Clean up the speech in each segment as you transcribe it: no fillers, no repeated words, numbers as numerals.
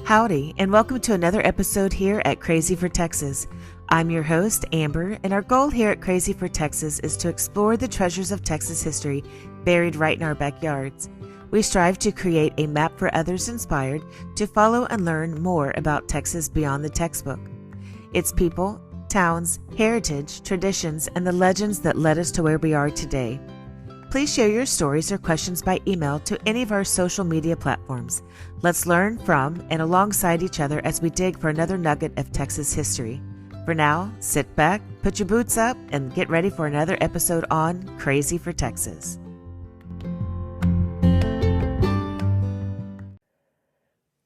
Howdy, and welcome to another episode here at Crazy for Texas. I'm your host, Amber, and our goal here at Crazy for Texas is to explore the treasures of Texas history buried right in our backyards. We strive to create a map for others inspired to follow and learn more about Texas beyond the textbook. Its people, towns, heritage, traditions, and the legends that led us to where we are today. Please share your stories or questions by email to any of our social media platforms. Let's learn from and alongside each other as we dig for another nugget of Texas history. For now, sit back, put your boots up, and get ready for another episode on Crazy for Texas.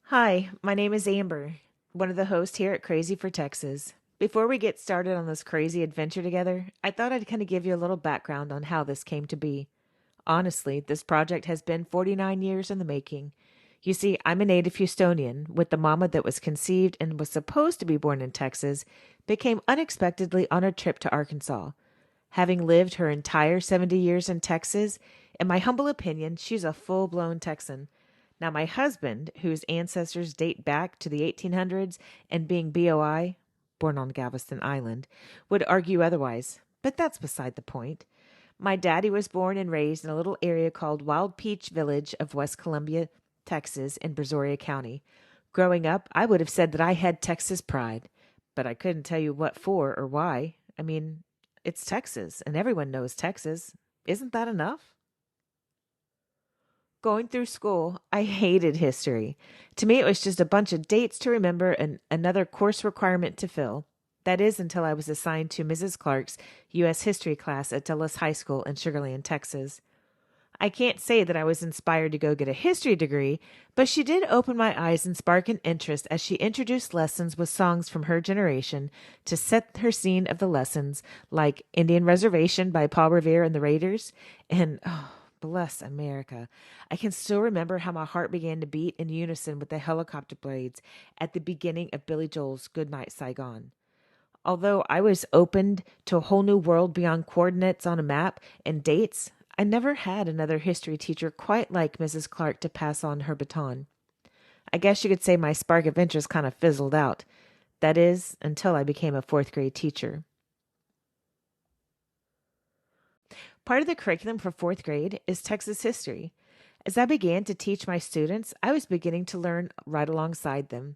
Hi, my name is Amber, one of the hosts here at Crazy for Texas. Before we get started on this crazy adventure together, I thought I'd kind of give you a little background on how this came to be. Honestly, this project has been 49 years in the making. You see, I'm a native Houstonian, with the mama that was conceived and was supposed to be born in Texas, became unexpectedly on a trip to Arkansas. Having lived her entire 70 years in Texas, in my humble opinion, she's a full-blown Texan. Now, my husband, whose ancestors date back to the 1800s and being BOI, born on Galveston Island, would argue otherwise, but that's beside the point. My daddy was born and raised in a little area called Wild Peach Village of West Columbia, Texas, in Brazoria County. Growing up, I would have said that I had Texas pride, but I couldn't tell you what for or why. I mean, it's Texas, and everyone knows Texas. Isn't that enough? Going through school, I hated history. To me, it was just a bunch of dates to remember and another course requirement to fill. That is until I was assigned to Mrs. Clark's U.S. History class at Dulles High School in Sugar Land, Texas. I can't say that I was inspired to go get a history degree, but she did open my eyes and spark an interest as she introduced lessons with songs from her generation to set her scene of the lessons, like Indian Reservation by Paul Revere and the Raiders, and bless America. I can still remember how my heart began to beat in unison with the helicopter blades at the beginning of Billy Joel's Goodnight Saigon. Although I was opened to a whole new world beyond coordinates on a map and dates, I never had another history teacher quite like Mrs. Clark to pass on her baton. I guess you could say my spark of interest kind of fizzled out. That is, until I became a fourth grade teacher. Part of the curriculum for fourth grade is Texas history. As I began to teach my students, I was beginning to learn right alongside them.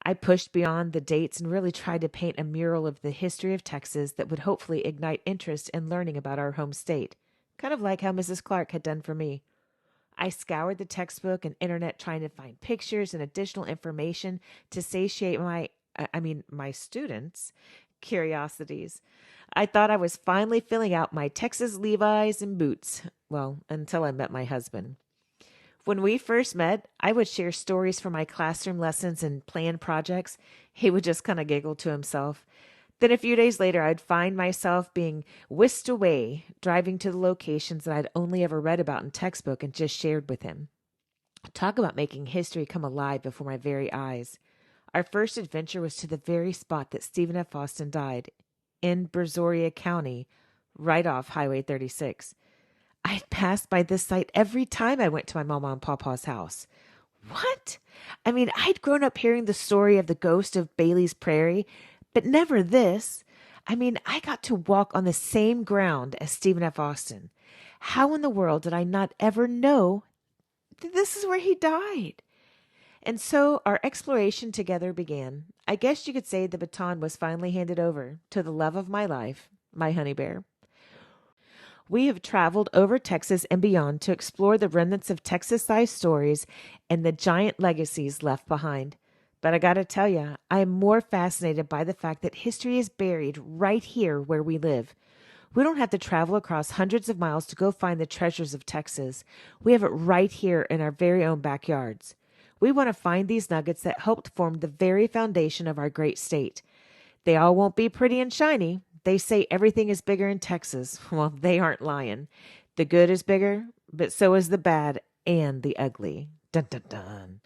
I pushed beyond the dates and really tried to paint a mural of the history of Texas that would hopefully ignite interest in learning about our home state, kind of like how Mrs. Clark had done for me. I scoured the textbook and internet trying to find pictures and additional information to satiate my students' curiosities. I thought I was finally filling out my Texas Levi's and boots. Well, until I met my husband. When we first met, I would share stories from my classroom lessons and planned projects. He would just kind of giggle to himself. Then a few days later, I'd find myself being whisked away, driving to the locations that I'd only ever read about in textbook and just shared with him. Talk about making history come alive before my very eyes. Our first adventure was to the very spot that Stephen F. Austin died, in Brazoria County, right off Highway 36. I had passed by this site every time I went to my mama and papa's house. What? I mean, I'd grown up hearing the story of the ghost of Bailey's Prairie, but never this. I mean, I got to walk on the same ground as Stephen F. Austin. How in the world did I not ever know that this is where he died? And so our exploration together began. I guess you could say the baton was finally handed over to the love of my life, my honey bear. We have traveled over Texas and beyond to explore the remnants of Texas-sized stories and the giant legacies left behind. But I gotta tell you, I am more fascinated by the fact that history is buried right here where we live. We don't have to travel across hundreds of miles to go find the treasures of Texas. We have it right here in our very own backyards. We want to find these nuggets that helped form the very foundation of our great state. They all won't be pretty and shiny. They say everything is bigger in Texas. Well, they aren't lying. The good is bigger, but so is the bad and the ugly. Dun, dun, dun.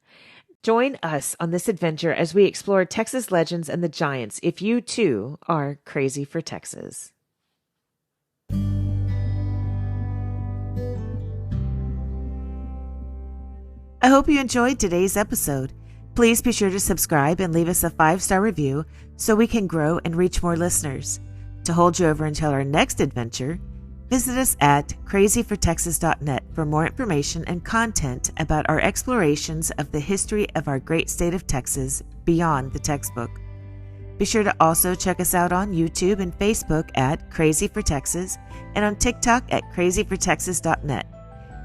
Join us on this adventure as we explore Texas legends and the giants if you, too, are crazy for Texas. I hope you enjoyed today's episode. Please be sure to subscribe and leave us a 5-star review so we can grow and reach more listeners. To hold you over until our next adventure, visit us at crazyfortexas.net for more information and content about our explorations of the history of our great state of Texas beyond the textbook. Be sure to also check us out on YouTube and Facebook at Crazy for Texas and on TikTok at crazyfortexas.net.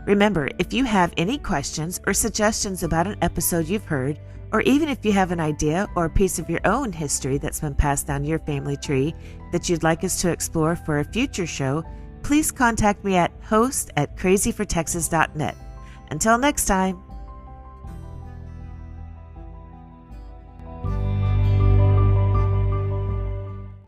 Remember, if you have any questions or suggestions about an episode you've heard, or even if you have an idea or a piece of your own history that's been passed down your family tree that you'd like us to explore for a future show, please contact me at host@crazyfortexas.net. Until next time.